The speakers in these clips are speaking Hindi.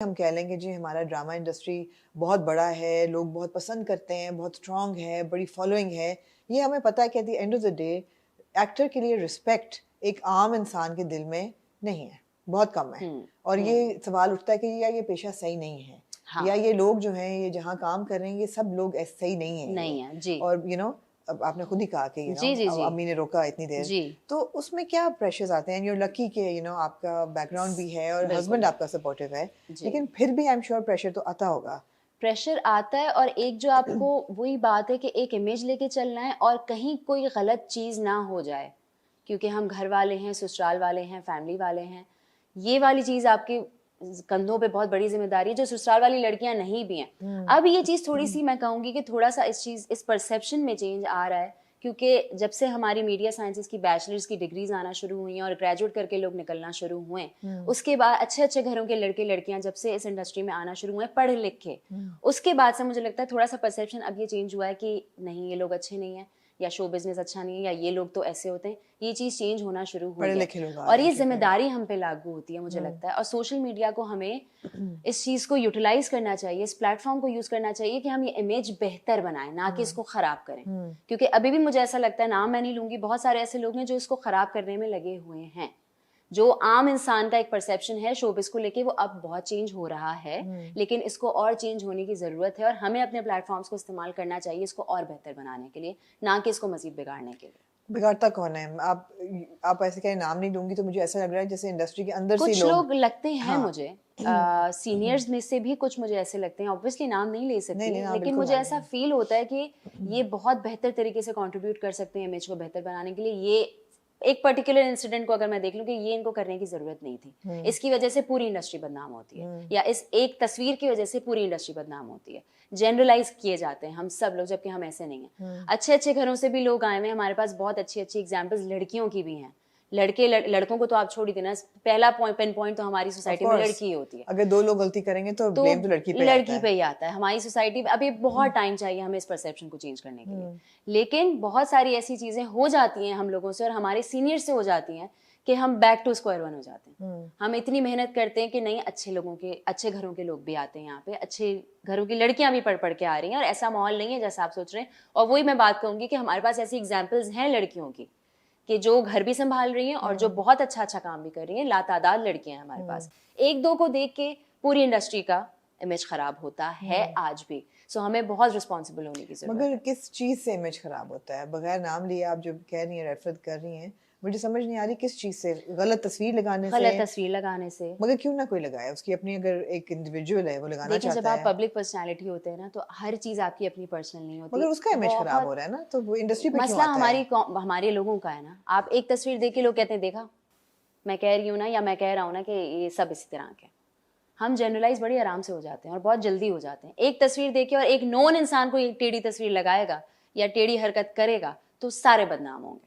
हम कह लेंगे जी हमारा ड्रामा इंडस्ट्री बहुत बड़ा है, लोग बहुत पसंद करते हैं, बहुत स्ट्रांग है, बड़ी फॉलोइंग है। ये हमें पता है कि at the end of the day actor के लिए रिस्पेक्ट एक आम इंसान के दिल में नहीं है, बहुत कम है। और ये सवाल उठता है कि या ये पेशा सही नहीं है, या ये लोग जो हैं ये जहाँ काम कर रहे हैं ये सब लोग सही नहीं है, नहीं है जी। और अब आपने खुद ही कहा कि जी। अम्मी ने रोका इतनी देर जी। तो उसमें क्या प्रेशर्स आते हैं? यूर लकी कि आपका बैकग्राउंड भी है और हस्बैंड आपका सपोर्टिव है, लेकिन फिर भी आई एम श्योर प्रेशर तो आता होगा। प्रेशर आता है, और एक जो आपको वही बात है कि एक इमेज लेके चलना है और कहीं कोई गलत चीज़ ना हो जाए, क्योंकि हम घर वाले हैं, ससुराल वाले हैं, फैमिली वाले हैं। ये वाली चीज़ आपके कंधों पे बहुत बड़ी जिम्मेदारी है, जो ससुराल वाली लड़कियां नहीं भी हैं। अब ये चीज़ थोड़ी सी मैं कहूँगी कि थोड़ा सा इस परसेप्शन में चेंज आ रहा है, क्योंकि जब से हमारी मीडिया साइंसेज की बैचलर्स की डिग्रीज आना शुरू हुई हैं और ग्रेजुएट करके लोग निकलना शुरू हुए, उसके बाद अच्छे अच्छे घरों के लड़के लड़कियां जब से इस इंडस्ट्री में आना शुरू हुए पढ़ लिख के, उसके बाद से मुझे लगता है थोड़ा सा परसेप्शन अब ये चेंज हुआ है कि नहीं, ये लोग अच्छे नहीं हैं, या शो बिजनेस अच्छा नहीं है, या ये लोग तो ऐसे होते हैं। ये चीज़ चेंज होना शुरू हुई है और ये जिम्मेदारी हम पे लागू होती है, मुझे लगता है। और सोशल मीडिया को हमें इस चीज़ को यूटिलाइज करना चाहिए, इस प्लेटफॉर्म को यूज़ करना चाहिए कि हम ये इमेज बेहतर बनाएं, ना कि इसको ख़राब करें। क्योंकि अभी भी मुझे ऐसा लगता है, नाम मैं नहीं लूँगी, बहुत सारे ऐसे लोग हैं जो इसको ख़राब करने में लगे हुए हैं। जो आम इंसान का एक परसेप्शन है शोबिस को लेके, वो अब बहुत चेंज हो रहा है, लेकिन इसको और चेंज होने की ज़रूरत है, और हमें अपने प्लेटफॉर्म्स को इस्तेमाल करना चाहिए इसको और बेहतर बनाने के लिए, ना कि इसको मज़ीद बिगाड़ने के लिए। बिगाड़ता कौन है? आप ऐसे कहीं नाम नहीं लूंगी तो मुझे ऐसा लग रहा है जैसे इंडस्ट्री के अंदर से कुछ लोग लगते हैं मुझे, सीनियर्स में से भी कुछ मुझे ऐसे लगते हैं, ऑब्वियसली नाम नहीं ले सकती, लेकिन मुझे ऐसा फील होता है कि ये बहुत बेहतर तरीके से कंट्रीब्यूट कर सकते हैं इमेज को बेहतर बनाने के लिए। ये एक पर्टिकुलर इंसिडेंट को अगर मैं देख लूं कि ये इनको करने की जरूरत नहीं थी, इसकी वजह से पूरी इंडस्ट्री बदनाम होती है, या इस एक तस्वीर की वजह से पूरी इंडस्ट्री बदनाम होती है। जनरलाइज किए जाते हैं हम सब लोग, जबकि हम ऐसे नहीं हैं। अच्छे अच्छे घरों से भी लोग आए हुए हैं हमारे पास, बहुत अच्छी अच्छी एग्जाम्पल्स लड़कियों की भी हैं। लड़कों को तो आप छोड़ ही देना, पहला पिन पॉइंट तो हमारी सोसाइटी में लड़की ही होती है। अगर दो लोग गलती करेंगे तो ब्लेम तो लड़की पे ही आता है हमारी सोसाइटी में। अभी बहुत टाइम चाहिए हमें इस परसेप्शन को चेंज करने के लिए, लेकिन बहुत सारी ऐसी चीजें हो जाती हैं हम लोगों से और हमारे सीनियर से हो जाती हैं कि हम बैक टू स्क्वायर वन हो जाते हैं। हम इतनी मेहनत करते हैं कि नहीं, अच्छे लोगों के, अच्छे घरों के लोग भी आते हैं यहाँ पे, अच्छे घरों की लड़कियां भी पढ़ के आ रही हैं, और ऐसा माहौल नहीं है जैसा आप सोच रहे हैं। और वही मैं बात कहूंगी कि हमारे पास ऐसी एग्जाम्पल्स हैं लड़कियों की कि जो घर भी संभाल रही हैं और जो बहुत अच्छा अच्छा काम भी कर रही हैं। लातादाद लड़कियां हैं हमारे पास। एक दो को देख के पूरी इंडस्ट्री का इमेज खराब होता है आज भी। सो हमें बहुत रिस्पॉन्सिबल होने की जरूरत है। मगर किस चीज से इमेज खराब होता है? बगैर नाम लिए आप जो कह रही हैं, रेफर कर रही हैं, मुझे समझ नहीं आ रही किस चीज से। गलत तस्वीर लगाने से? गलत तस्वीर लगाने से। मगर क्यों ना कोई लगाए, उसकी अपनी, अगर एक इंडिविजुअल है वो लगाना चाहता है। जब आप पब्लिक पर्सनालिटी होते हैं ना, तो हर चीज आपकी अपनी पर्सनल नहीं होती। मगर उसका इमेज खराब हो रहा है ना, तो वो इंडस्ट्री पे मसला हमारे लोगों का है ना। आप एक तस्वीर देख के लोग कहते हैं देखा मैं कह रही हूँ ना, या मैं कह रहा हूँ ना कि ये सब इसी तरह के। हम जनरलाइज बड़ी आराम से हो जाते हैं और बहुत जल्दी हो जाते हैं। एक तस्वीर देखे और एक नॉन इंसान को एक टेढ़ी तस्वीर लगाएगा या टेढ़ी हरकत करेगा तो सारे बदनाम होंगे।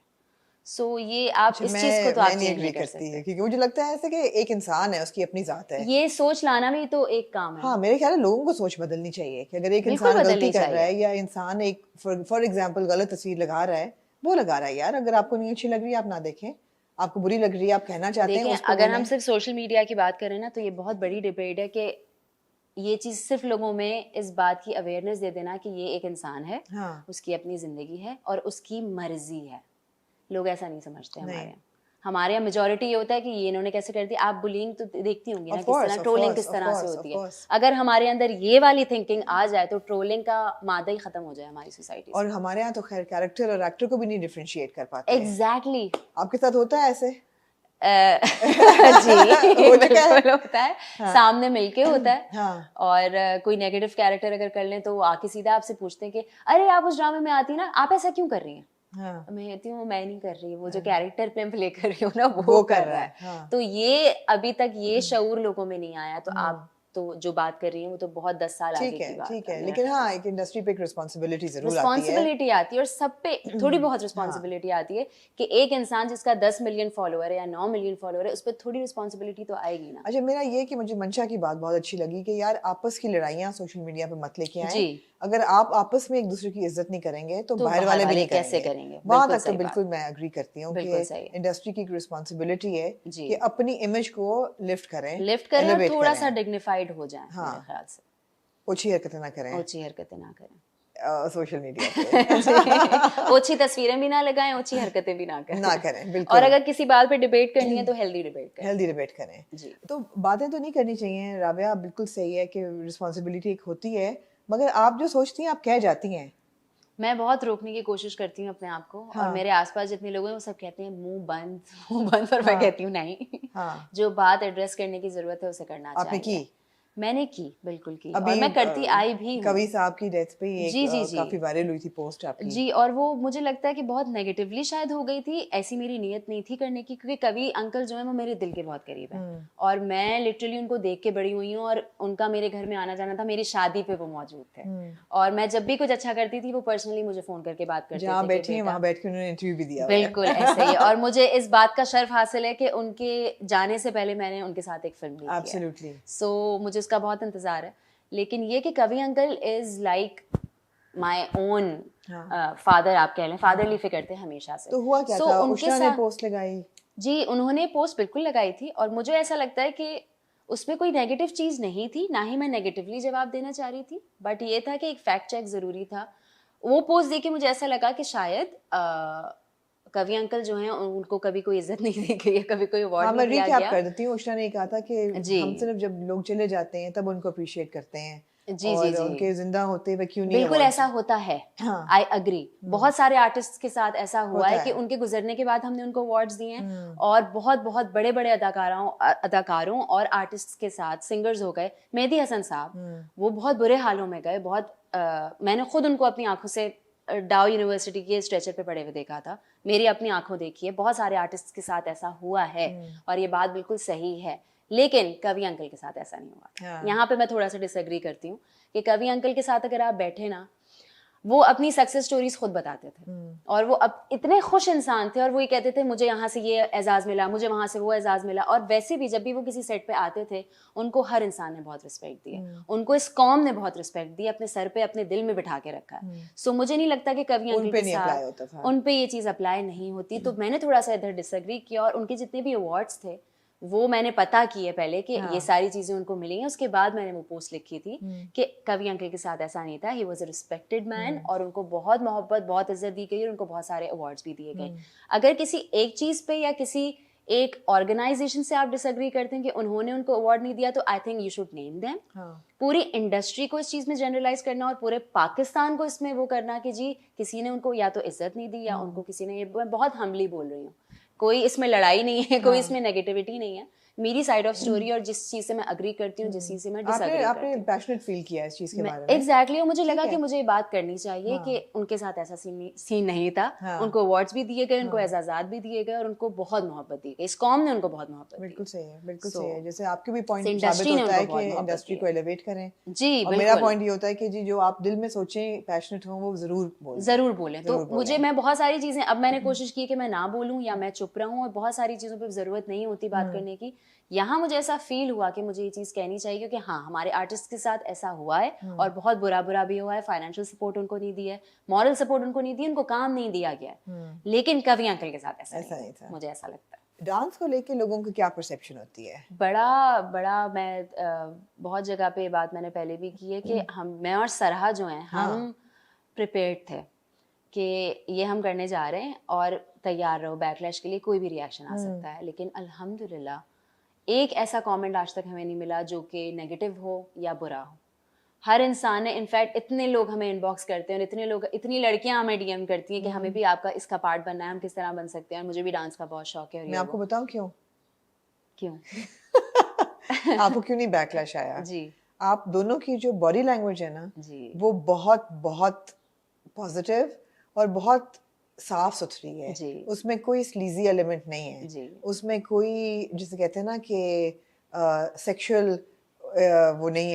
ये आप इस चीज को तो आप चेंज नहीं कर सकते, क्योंकि मुझे लगता है ऐसे कि एक इंसान है, उसकी अपनी जात है। ये सोच लाना भी तो एक काम है। हाँ, मेरे ख्याल है लोगों को सोच बदलनी चाहिए कि अगर एक इंसान गलती कर रहा है, या इंसान एक फॉर एग्जांपल गलत तस्वीर लगा रहा है, वो लगा रहा है यार, अगर आपको नहीं अच्छी लग रही है आप ना देखें, आपको बुरी लग रही है, आप कहना चाहते हैं उसको। अगर हम सिर्फ सोशल मीडिया की बात करें ना, तो ये बहुत बड़ी डिबेट है कि ये चीज़ सिर्फ लोगों में इस बात की अवेयरनेस दे देना कि ये एक इंसान है, उसकी अपनी जिंदगी है और उसकी मर्जी है। लोग ऐसा नहीं समझते हमारे यहाँ मेजोरिटी ये होता है कि ये इन्होंने कैसे कर दिया। आप बुलिंग तो देखती होंगी ना, किस तरह ट्रोलिंग किस तरह से होती है। अगर हमारे अंदर ये वाली थिंकिंग आ जाए तो ट्रोलिंग का मादा ही खत्म हो जाए हमारी सोसाइटी से। और हमारे यहाँ तो खैर कैरेक्टर और एक्टर को भी नहीं डिफरेंशिएट कर पाते। एग्जैक्टली। आपके साथ होता है ऐसे? जी बिल्कुल होता है। सामने मिलके होता है। और कोई नेगेटिव कैरेक्टर अगर कर लें तो वो आके सीधा आपसे पूछते हैं कि अरे आप उस ड्रामे में आती ना, आप ऐसा क्यों कर रही हैं? मैं कहती हूँ मैं नहीं कर रही, वो जो कैरेक्टर पे प्ले कर रही हूँ ना वो कर रहा है। तो ये अभी तक ये शऊर लोगों में नहीं आया। तो आप तो जो बात कर रही हैं वो तो बहुत 10 साल आगे की बात है। ठीक है, लेकिन हाँ, एक इंडस्ट्री पे एक रिस्पांसिबिलिटी जरूर आती है। रिस्पांसिबिलिटी आती है और सब पे थोड़ी बहुत रिस्पांसिबिलिटी आती है कि एक इंसान जिसका 10 मिलियन फॉलोअर है या 9 मिलियन फॉलोअर है, उस पर थोड़ी रिस्पांसिबिलिटी तो आएगी ना। अच्छा, मेरा ये कि मुझे मंशा की बात बहुत अच्छी लगी कि यार आपस की लड़ाइयाँ सोशल मीडिया पे मत लेके आए। अगर आप आपस में एक दूसरे की इज्जत नहीं करेंगे तो तो बाहर वाले भी नहीं कैसे करेंगे। करेंगे? वहां बिल्कुल तक तो सही बात। बिल्कुल मैं अग्री करती हूँ बिल्कुल कि सही है। इंडस्ट्री की एक रिस्पॉन्सिबिलिटी है जी। कि अपनी इमेज को लिफ्ट करें, लिफ्ट करें और एलिवेट थोड़ा सा करें, डिग्निफाइड हो जाएं, हाँ, मेरे ख्याल से। ओछी हरकतें ना करें ओछी हरकतें ना करें। सोशल मीडिया पे जी, ओछी तस्वीरें भी ना लगाएं, ओछी हरकतें भी ना करें। ना करें, और बिल्कुल। अगर किसी बात पे डिबेट करनी है तो हेल्दी डिबेट करें। हेल्दी डिबेट करें। जी। तो बातें तो नहीं करनी चाहिए राबिया, बिल्कुल सही है कि रिस्पॉन्सिबिलिटी एक होती है, मगर आप जो सोचती हैं आप कह जाती हैं। मैं बहुत रोकने की कोशिश करती हूँ अपने आप को, और हाँ। मेरे आसपास जितने लोग हैं वो सब कहते हैं मुंह बंद मुंह बंद, पर मैं हाँ। कहती हूँ नहीं। हाँ। जो बात एड्रेस करने की जरूरत है उसे करना आपने चाहिए। की? मैंने की, बिल्कुल की, और अभी मैं करती आई भी हूँ। कवि साहब की डेथ पे एक जी जी जी काफी वायरल हुई थी पोस्ट आपकी। जी, और वो मुझे लगता है कि बहुत नेगेटिवली शायद हो गई थी। ऐसी मेरी नीयत नहीं थी करने की, क्योंकि कवि अंकल जो है वो मेरे दिल के बहुत करीब हैं, और मैं लिटरली उनको देख के बड़ी हुई हूँ, और उनका मेरे घर में आना जाना था। मेरी शादी पे वो मौजूद थे, और मैं जब भी कुछ अच्छा करती थी वो पर्सनली मुझे फोन करके बात करते जहाँ थे कि बैठी हैं वहाँ बैठ के उन्होंने इंटरव्यू भी दिया हुआ है। बिल्कुल ऐसे ही। और मुझे इस बात का शर्फ हासिल है कि उनके जाने से पहले मैंने उनके साथ एक फिल्म ली थी। एब्सोल्युटली। सो मुझे उसका बहुत इंतजार है। लेकिन ये कि कवि uncle is like my own father, आप कह लें, फादरली फिगर थे हमेशा से। तो हुआ क्या So, था? उनके उषा ने साथ पोस्ट लगाई। जी, उन्होंने पोस्ट बिल्कुल लगाई थी, और मुझे ऐसा लगता है कि उसमें कोई नेगेटिव चीज नहीं थी, ना ही मैं नेगेटिवली जवाब देना चाह रही थी, बट ये था कि एक फैक्ट चेक जरूरी था। वो पोस्ट देख के मुझे ऐसा लगा कि शायद कवि अंकल जो हैं उनको कभी कोई इज्जत नहीं दी गई है, कभी कोई हाँ, अवार्ड मैं नहीं दिया रिकैप गया। कर देती हूँ। उषा ने कहा था कि जी हम सिर्फ जब लोग चले जाते हैं तब उनको अप्रिशिएट करते हैं, जी और जी उनके जिंदा होते हुए क्यों नहीं बिल्कुल अवार्ड्स। ऐसा होता है। हाँ। I agree. बहुत सारे आर्टिस्ट के साथ ऐसा हुआ होता है कि है। उनके गुजरने के बाद हमने उनको अवार्ड्स दिए हैं, और बहुत बहुत बड़े बड़े अदाकारों और आर्टिस्ट के साथ, सिंगर्स हो गए, मेहदी हसन साहब, वो बहुत बुरे हालों में गए। बहुत मैंने खुद उनको अपनी आंखों से डाउ यूनिवर्सिटी के स्ट्रेचर पे पड़े हुए देखा था, मेरी अपनी आंखों देखी है। बहुत सारे आर्टिस्ट के साथ ऐसा हुआ है, और ये बात बिल्कुल सही है। लेकिन कवि अंकल के साथ ऐसा नहीं हुआ। हाँ। यहाँ पे मैं थोड़ा सा डिसएग्री करती हूँ कि कवि अंकल के साथ अगर आप बैठे ना, वो अपनी सक्सेस स्टोरीज खुद बताते थे, और वो अब इतने खुश इंसान थे, और वो ये कहते थे मुझे यहाँ से ये एजाज मिला, मुझे वहां से वो एजाज मिला। और वैसे भी जब भी वो किसी सेट पे आते थे, उनको हर इंसान ने बहुत रिस्पेक्ट दिया, उनको इस कौम ने बहुत रिस्पेक्ट दी, अपने सर पे, अपने दिल में बिठा के रखा है। सो मुझे नहीं लगता कि कवि अंकल के साथ उन पे ये चीज अप्लाई नहीं होती। तो मैंने थोड़ा सा इधर डिसएग्री किया, और उनके जितने भी अवार्ड्स थे वो मैंने पता किए पहले कि ये सारी चीजें उनको मिली हैं। उसके बाद मैंने वो पोस्ट लिखी थी कि कवि अंकल के साथ ऐसा नहीं था, he was a respected man, और उनको बहुत मोहब्बत, बहुत इज्जत दी गई, और उनको बहुत सारे अवार्ड्स भी दिए गए। अगर किसी एक चीज पे या किसी एक ऑर्गेनाइजेशन से आप डिसएग्री करते हैं कि उन्होंने उनको अवार्ड नहीं दिया, तो I think you should name them. पूरी इंडस्ट्री को इस चीज में जनरलाइज करना, और पूरे पाकिस्तान को इसमें वो करना कि जी किसी ने उनको या तो इज्जत नहीं दी, या उनको किसी ने, मैं बहुत हम्बली बोल रही हूँ, कोई इसमें लड़ाई नहीं है, कोई इसमें नेगेटिविटी नहीं है, मेरी साइड ऑफ स्टोरी, और जिस चीज से मैं अग्री करती हूँ, जिस चीज से मैं डिसएग्री करती हूँ। आपने पैशनेट फील किया इस चीज के बारे में। एग्जैक्टली, और मुझे लगा कि मुझे ये बात करनी चाहिए कि उनके साथ ऐसा सीन नहीं था। उनको अवार्ड्स भी दिए गए, उनको एजाजात भी दिए गए, और उनको बहुत मोहब्बत दी गई, इस कौम ने उनको बहुत मोहब्बत दी। बिल्कुल सही है, बिल्कुल सही है। जैसे आपके भी पॉइंट साबित इंडस्ट्री ने होता है उनको बहुत कि मोहब्बत इंडस्ट्री दी को एलिवेट करें। जी और मेरा बिल्कुल, पॉइंट ये होता है कि जी जो आप दिल में सोचें, पैशनेट हो, वो जरूर बोलें। तो मुझे, मैं बहुत सारी चीजें, अब मैंने कोशिश की कि मैं ना बोलूं या मैं चुप रहूं, और बहुत सारी चीजों पे जरूरत नहीं होती बात करने की। यहाँ मुझे ऐसा फील हुआ कि मुझे ये चीज कहनी चाहिए, क्योंकि हाँ, हमारे आर्टिस्ट के साथ ऐसा हुआ है, और बहुत बुरा बुरा भी हुआ है। फाइनेंशियल सपोर्ट उनको नहीं दिया है, मॉरल सपोर्ट उनको नहीं दिया, उनको काम नहीं दिया गया है। लेकिन कवि अंकल के साथ ऐसा नहीं था, मुझे ऐसा लगता है। डांस को लेके लोगों की क्या परसेप्शन होती है? बड़ा मैं बहुत जगह पे ये बात मैंने पहले भी की है कि मैं और सरहा जो हैं, हम प्रिपेयर्ड थे कि ये हम करने जा रहे हैं, और तैयार रहो, बैकलैश के लिए कोई भी रिएक्शन आ सकता है। लेकिन अल्हम्दुलिल्लाह एक ऐसा कमेंट आज तक हमें नहीं मिला जो कि नेगेटिव हो या बुरा हो। हर इंसान ने, इनफैक्ट इतने लोग हमें इनबॉक्स करते हैं, और इतने लोग, इतनी लड़कियां हमें डीएम करती हैं कि हमें भी आपका इसका पार्ट बनना है, हम किस तरह बन सकते हैं, और मुझे भी डांस का बहुत शौक है। और मैं आपको बताऊं क्यों? क्यों? आपको क्यों नहीं बैकलैश आया? जी, आप दोनों की जो बॉडी लैंग्वेज है ना, जी, वो बहुत बहुत पॉजिटिव और बहुत साफ सुथरी है। जी, उसमें कोई स्लीजी एलिमेंट नहीं है। जी, उसमें कोई, जिसे कहते हैं ना कि सेक्सुअल वो नहीं है।